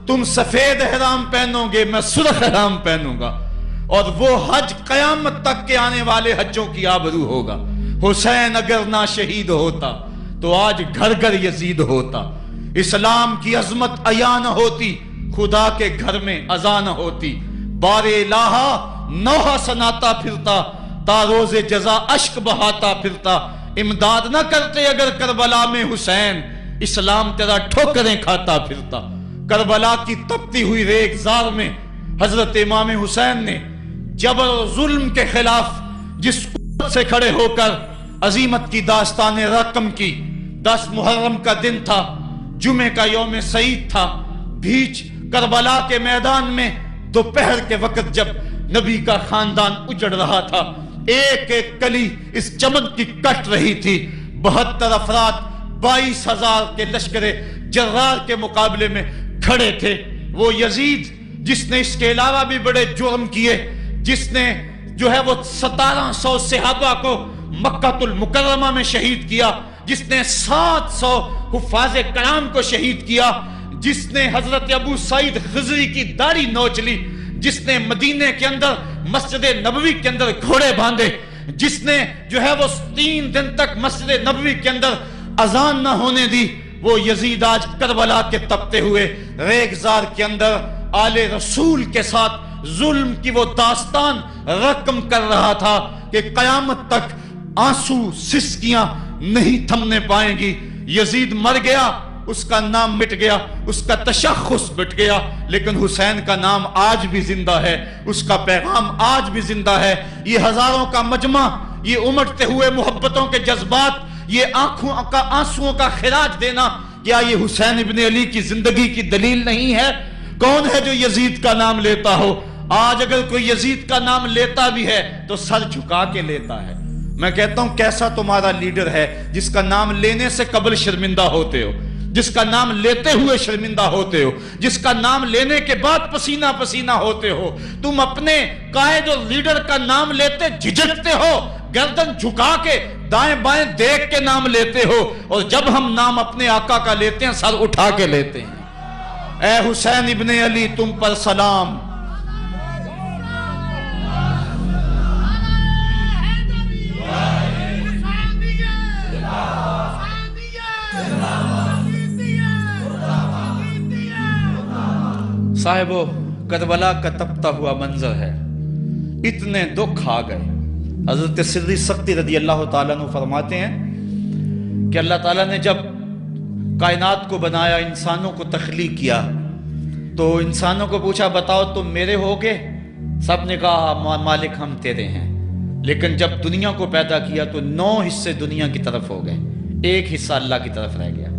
تم سفید احرام پہنو گے، میں سرخ احرام پہنوں گا. اور وہ حج قیامت تک کے آنے والے حجوں کی آبرو ہوگا. حسین اگر نہ شہید ہوتا تو آج گھر گھر یزید ہوتا. اسلام کی عظمت عیاں نہ ہوتی، خدا کے گھر میں اذان نہ ہوتی. بار الہا نوحہ سناتا پھرتا، تا روز جزا اشک بہاتا پھرتا. امداد نہ کرتے اگر کربلا میں حسین، اسلام تیرا ٹھوکریں کھاتا پھرتا. کربلا کی تپتی ہوئی ریگزار میں حضرت امام حسین نے جبر و ظلم کے خلاف جس قوت سے کھڑے ہو کر عظیمت کی داستان رقم کی. 10 محرم کا دن تھا، جمعے کا یوم سعید تھا. بھیچ کربلا کے میدان میں دوپہر کے وقت جب نبی کا خاندان اجڑ رہا تھا، ایک ایک کلی اس چمن کی کٹ رہی تھی. 72 افراد 22,000 کے لشکر جرار کے مقابلے میں کھڑے تھے. وہ یزید جس نے اس کے علاوہ بھی بڑے جرم کیے، جس نے جو ہے وہ 1700 صحابہ کو مکہ المکرمہ میں شہید کیا، جس نے 700 حفاظ کرام کو شہید کیا، جس نے حضرت ابو سعید خضری کی داڑھی نوچ لی، جس نے مدینے کے اندر مسجد نبوی کے اندر گھوڑے باندھے، جس نے جو ہے وہ 3 دن تک مسجد نبوی کے اندر اذان نہ ہونے دی، وہ یزید آج کربلا کے تپتے ہوئے ریگزار کے اندر آل رسول کے ساتھ ظلم کی وہ داستان رقم کر رہا تھا کہ قیامت تک آنسو سسکیاں نہیں تھمنے پائیں گی. یزید مر گیا اس کا نام مٹ گیا، اس کا تشخص مٹ گیا، لیکن حسین کا نام آج بھی زندہ ہے، اس کا پیغام آج بھی زندہ ہے۔ یہ ہزاروں کا مجمع، یہ امٹتے ہوئے محبتوں کے جذبات، یہ آنسوؤں کا خراج دینا، کیا یہ حسین ابن علی کی زندگی کی دلیل نہیں ہے؟ کون ہے جو یزید کا نام لیتا ہو؟ آج اگر کوئی یزید کا نام لیتا بھی ہے تو سر جھکا کے لیتا ہے۔ میں کہتا ہوں کیسا تمہارا لیڈر ہے جس کا نام لینے سے قبل شرمندہ ہوتے ہو، جس کا نام لیتے ہوئے شرمندہ ہوتے ہو، جس کا نام لینے کے بعد پسینہ پسینہ ہوتے ہو۔ تم اپنے قائد اور لیڈر کا نام لیتے جھجکتے ہو، گردن جھکا کے دائیں بائیں دیکھ کے نام لیتے ہو، اور جب ہم نام اپنے آقا کا لیتے ہیں سر اٹھا کے لیتے ہیں۔ اے حسین ابن علی تم پر سلام۔ صاحبو، کربلا کا تپتا ہوا منظر ہے، اتنے دکھ آ گئے۔ حضرت سری سختی رضی اللہ تعالیٰ عنہ فرماتے ہیں کہ اللہ تعالیٰ نے جب کائنات کو بنایا، انسانوں کو تخلیق کیا، تو انسانوں کو پوچھا بتاؤ تم میرے ہوگے؟ سب نے کہا مالک ہم تیرے ہیں۔ لیکن جب دنیا کو پیدا کیا تو 9 حصے دنیا کی طرف ہو گئے، 1 حصہ اللہ کی طرف رہ گیا۔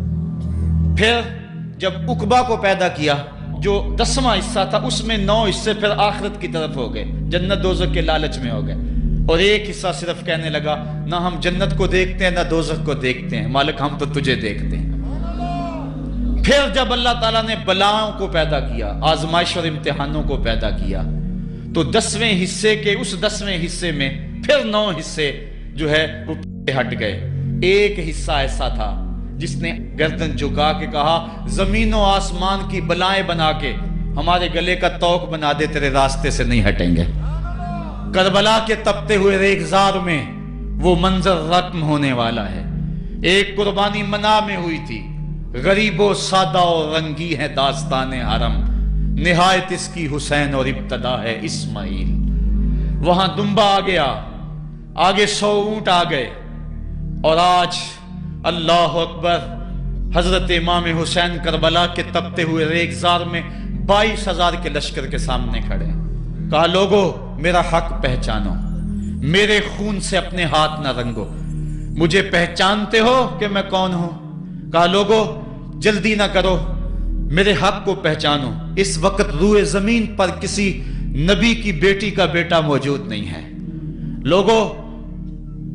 پھر جب عقبہ کو پیدا کیا جو 10واں حصہ تھا، اس میں 9 حصے پھر آخرت کی طرف ہو گئے، جنت دوزخ کے لالچ میں ہو گئے، اور 1 حصہ صرف کہنے لگا نہ ہم جنت کو دیکھتے ہیں نہ دوزخ کو دیکھتے ہیں، مالک ہم تو تجھے دیکھتے ہیں۔ پھر جب اللہ تعالیٰ نے بلاؤں کو پیدا کیا، آزمائش اور امتحانوں کو پیدا کیا، تو 10ویں حصے کے اس 10ویں حصے میں پھر 9 حصے جو ہے وہ ہٹ گئے۔ 1 حصہ ایسا تھا جس نے گردن جھکا کے کہا زمین و آسمان کی بلائیں بنا کے ہمارے گلے کا توق بنا دے، تیرے راستے سے نہیں ہٹیں گے۔ کربلا کے تپتے ہوئے ریگزار میں وہ منظر رقم ہونے والا ہے۔ ایک قربانی منا میں ہوئی تھی، غریب و سادہ و رنگی ہے داستان حرم، نہایت اس کی حسین اور ابتدا ہے اسماعیل۔ وہاں دمبا آ گیا، آگے 100 اونٹ آ گئے، اور آج اللہ اکبر، حضرت امام حسین کربلا کے تپتے ہوئے ریگزار میں 22,000 کے لشکر کے سامنے کھڑے۔ کہا لوگو میرا حق پہچانو، میرے خون سے اپنے ہاتھ نہ رنگو، مجھے پہچانتے ہو کہ میں کون ہوں؟ کہا لوگو جلدی نہ کرو، میرے حق کو پہچانو۔ اس وقت روئے زمین پر کسی نبی کی بیٹی کا بیٹا موجود نہیں ہے۔ لوگو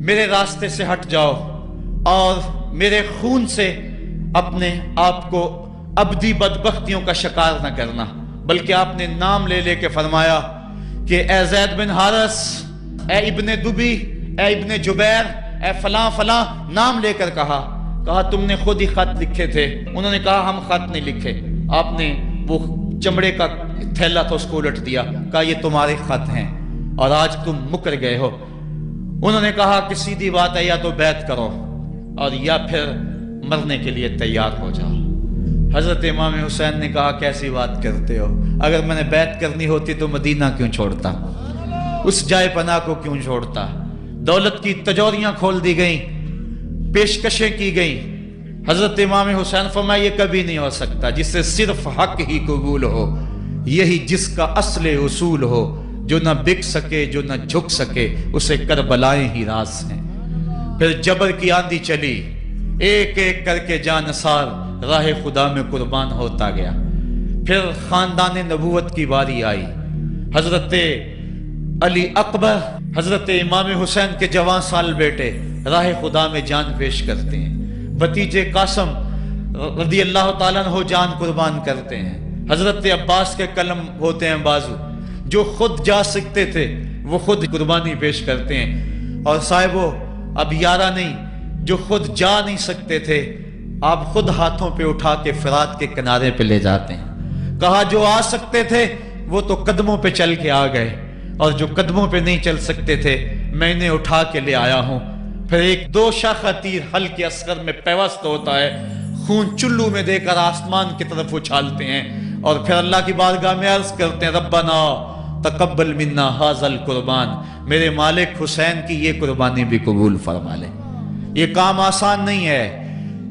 میرے راستے سے ہٹ جاؤ اور میرے خون سے اپنے آپ کو ابدی بدبختیوں کا شکار نہ کرنا، بلکہ آپ نے نام لے لے کے فرمایا کہ اے زید بن حارث، اے ابن دبی، اے ابن جبیر، اے فلاں فلاں، نام لے کر کہا تم نے خود ہی خط لکھے تھے۔ انہوں نے کہا ہم خط نہیں لکھے۔ آپ نے وہ چمڑے کا تھیلا تھا اس کو الٹ دیا، کہا یہ تمہارے خط ہیں اور آج تم مکر گئے ہو۔ انہوں نے کہا کہ سیدھی بات ہے، یا تو بیعت کرو اور یا پھر مرنے کے لیے تیار ہو جاؤ۔ حضرت امام حسین نے کہا کیسی بات کرتے ہو، اگر میں نے بیعت کرنی ہوتی تو مدینہ کیوں چھوڑتا، اس جائے پناہ کو کیوں چھوڑتا۔ دولت کی تجوریاں کھول دی گئیں، پیشکشیں کی گئیں۔ حضرت امام حسین فرمایا یہ کبھی نہیں ہو سکتا، جس سے صرف حق ہی قبول ہو، یہی جس کا اصل اصول ہو، جو نہ بک سکے جو نہ جھک سکے، اسے کربلائیں ہی راز ہیں۔ پھر جبر کی آندھی چلی، ایک ایک کر کے جانثار راہ خدا میں قربان ہوتا گیا۔ پھر خاندان نبوت کی باری آئی، حضرت علی اکبر، حضرت امام حسین کے جوان سال بیٹے راہ خدا میں جان پیش کرتے ہیں، بھتیجے قاسم رضی اللہ تعالیٰ عنہ جان قربان کرتے ہیں، حضرت عباس کے قلم ہوتے ہیں بازو، جو خود جا سکتے تھے وہ خود قربانی پیش کرتے ہیں۔ اور صاحبو اب یارہ نہیں، جو خود جا نہیں سکتے تھے آپ خود ہاتھوں پہ اٹھا کے فرات کے کنارے پہ لے جاتے ہیں۔ کہا جو آ سکتے تھے وہ تو قدموں پہ چل کے آ گئے، اور جو قدموں پہ نہیں چل سکتے تھے میں انہیں اٹھا کے لے آیا ہوں۔ پھر ایک 2 شاخہ تیر ہلکے اصغر میں پیوست ہوتا ہے، خون چلو میں دے کر آسمان کی طرف اچھالتے ہیں، اور پھر اللہ کی بارگاہ میں عرض کرتے ہیں ربنا تقبل منا ھذا القربان، میرے مالک حسین کی یہ قربانی بھی قبول فرما لے۔ یہ کام آسان نہیں ہے،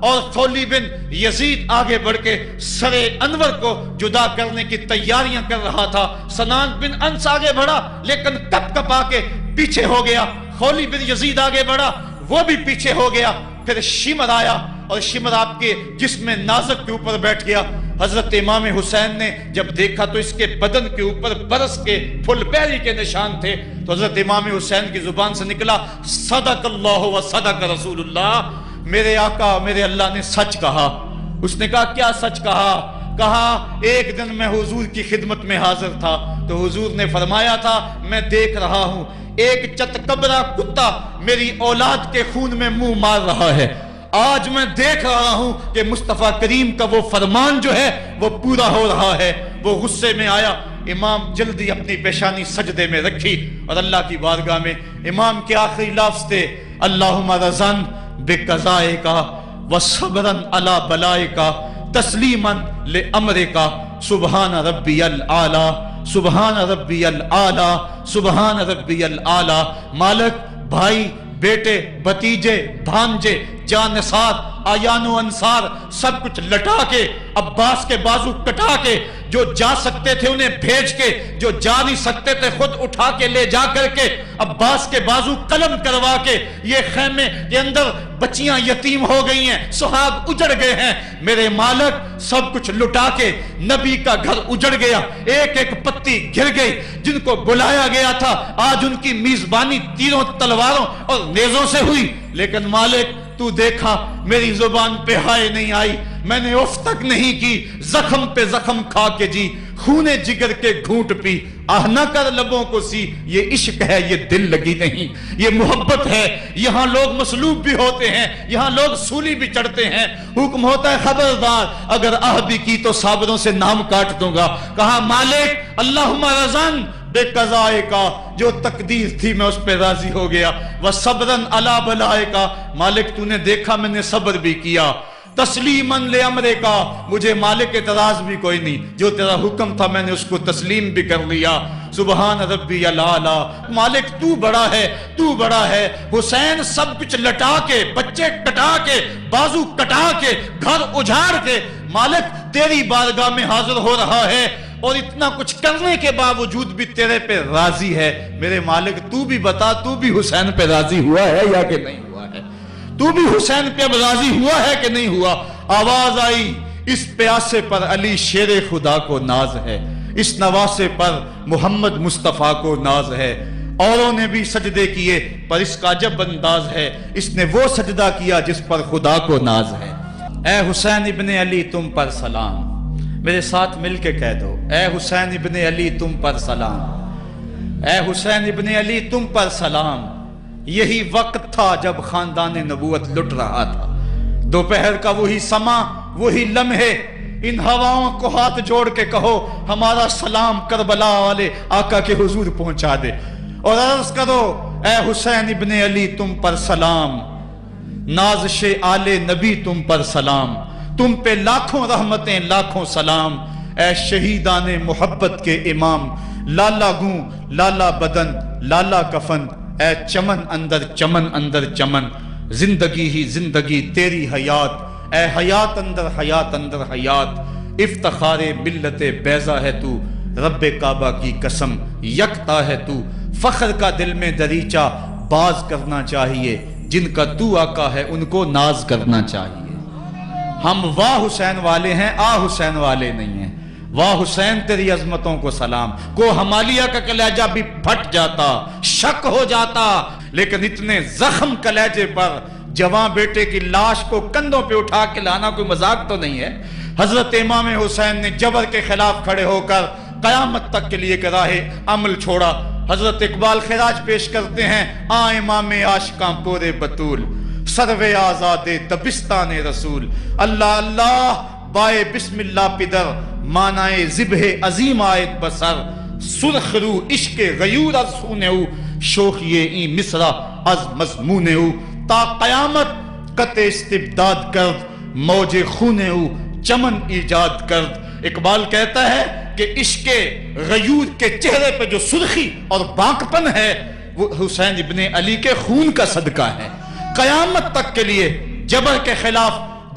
اور خولی بن یزید آگے بڑھ کے سر انور کو جدا کرنے کی تیاریاں کر رہا تھا. سنان بن انس آگے بڑھا لیکن کپ کپا کے پیچھے ہو گیا. خولی بن یزید آگے بڑھا, وہ بھی پیچھے ہو گیا. پھر شمر آیا اور شمر آپ کے جسم نازک کے اوپر بیٹھ گیا. حضرت امام حسین نے جب دیکھا تو اس کے بدن کے اوپر برس کے پھل پیری کے نشان تھے. تو حضرت امام حسین کی زبان سے نکلا, صدق اللہ و صدق رسول اللہ, میرے آقا میرے اللہ نے سچ کہا. اس نے کہا کیا سچ کہا؟ کہا ایک دن میں حضور کی خدمت میں حاضر تھا تو حضور نے فرمایا تھا میں دیکھ رہا ہوں ایک چتکبرا کتا میری اولاد کے خون میں منہ مار رہا ہے. آج میں دیکھ رہا ہوں کہ مصطفیٰ کریم کا وہ فرمان جو ہے وہ پورا ہو رہا ہے. وہ غصے میں آیا. امام جلدی اپنی پیشانی سجدے میں رکھی اور اللہ کی بارگاہ میں امام کے آخری لفظ تھے, اللہم رضن بقضائک وصبرن علی بلائک تسلیما لامرک سبحان ربی الاعلی سبحان ربی الاعلی سبحان ربی الاعلی. مالک بھائی بیٹے بھتیجے بھانجے جانثار آیان و انصار سب کچھ لٹا کے, عباس کے بازو کٹا کے, جو جا سکتے تھے انہیں بھیج کے, جو جا نہیں سکتے تھے خود اٹھا کے لے جا کر کے عباس کے بازو قلم کروا کے, یہ خیمے کے اندر بچیاں یتیم ہو گئی ہیں, سہاگ اجڑ گئے ہیں. میرے مالک سب کچھ لٹا کے نبی کا گھر اجڑ گیا, ایک ایک پتی گر گئی. جن کو بلایا گیا تھا آج ان کی میزبانی تیروں تلواروں اور نیزوں سے ہوئی. لیکن مالک تو دیکھا میری زبان پہ ہائے نہیں آئی, میں نے اف تک نہیں کی, زخم پہ زخم کھا کے جی, خونے جگر کے گھونٹ پی, آہ نہ کر لبوں کو سی. یہ عشق ہے, یہ دل لگی نہیں, یہ محبت ہے. یہاں لوگ مصلوب بھی ہوتے ہیں, یہاں لوگ سولی بھی چڑھتے ہیں. حکم ہوتا ہے خبردار اگر آہ بھی کی تو صابروں سے نام کاٹ دوں گا. کہا مالک اللہم رضن بے قضائے کا, جو تقدیر تھی میں اس پہ راضی ہو گیا. وصبرن علی بلائے کا, مالک تو نے دیکھا میں نے صبر بھی کیا. تسلیماً لامرے کا, مجھے مالک اعتراض بھی کوئی نہیں, جو تیرا حکم تھا میں نے اس کو تسلیم بھی کر لیا. سبحان ربی الاعلی. مالک تو بڑا ہے, تو بڑا ہے. حسین سب کچھ لٹا کے, بچے کٹا کے, بازو کٹا کے, گھر اجاڑ کے مالک تیری بارگاہ میں حاضر ہو رہا ہے, اور اتنا کچھ کرنے کے باوجود بھی تیرے پہ راضی ہے. میرے مالک تو بھی بتا, تو بھی حسین پہ راضی ہوا ہے یا کہ نہیں ہوا ہے؟ تو بھی حسین پہ راضی ہوا ہے کہ نہیں ہوا؟ آواز آئی, اس پیاسے پر علی شیر خدا کو ناز ہے, اس نواسے پر محمد مصطفیٰ کو ناز ہے. اوروں نے بھی سجدے کیے پر اس کا عجب انداز ہے, اس نے وہ سجدہ کیا جس پر خدا کو ناز ہے. اے حسین ابن علی تم پر سلام, میرے ساتھ مل کے کہہ دو, اے حسین ابن علی تم پر سلام, اے حسین ابن علی تم پر سلام. یہی وقت تھا جب خاندان نبوت لٹ رہا تھا, دوپہر کا وہی سما, وہی لمحے. ان ہواؤں کو ہاتھ جوڑ کے کہو ہمارا سلام کربلا والے آقا کے حضور پہنچا دے, اور عرض کرو اے حسین ابن علی تم پر سلام, نازش آل نبی تم پر سلام, تم پہ لاکھوں رحمتیں لاکھوں سلام. اے شہیدان محبت کے امام, لالا گوں لالا بدن لالا کفن, اے چمن اندر چمن, زندگی ہی زندگی تیری حیات, اے حیات اندر حیات. افتخار ملت بیضا ہے تو, رب کعبہ کی قسم یکتا ہے تو. فخر کا دل میں دریچہ باز کرنا چاہیے, جن کا تو آقا ہے ان کو ناز کرنا چاہیے. ہم واہ حسین والے ہیں, آ حسین والے نہیں ہیں. واہ حسین تیری عظمتوں کو سلام. کو ہمالیہ کا کلیجہ بھی پھٹ جاتا, شک ہو جاتا, لیکن اتنے زخم کلیجے پر جوان بیٹے کی لاش کو کندھوں پہ اٹھا کے لانا کوئی مذاق تو نہیں ہے. حضرت امام حسین نے جبر کے خلاف کھڑے ہو کر قیامت تک کے لیے راہ عمل چھوڑا. حضرت اقبال خراج پیش کرتے ہیں, آ امام عاشقاں پورے بطول, سروے آزاد تبستان رسول. اللہ اللہ بائے بسم اللہ پدر, مانائے ذبح عظیم آیت بسر. سرخ رو عشق غیور از خونہو, شوخیے این مصرہ از مضمونہو. تا قیامت قطع استبداد کرد, موج خونہو چمن ایجاد کرد. اقبال کہتا ہے کہ عشق غیور کے چہرے پہ جو سرخی اور بانکپن ہے وہ حسین ابن علی کے خون کا صدقہ ہے. قیامت تک کے لیے جبر کے خلاف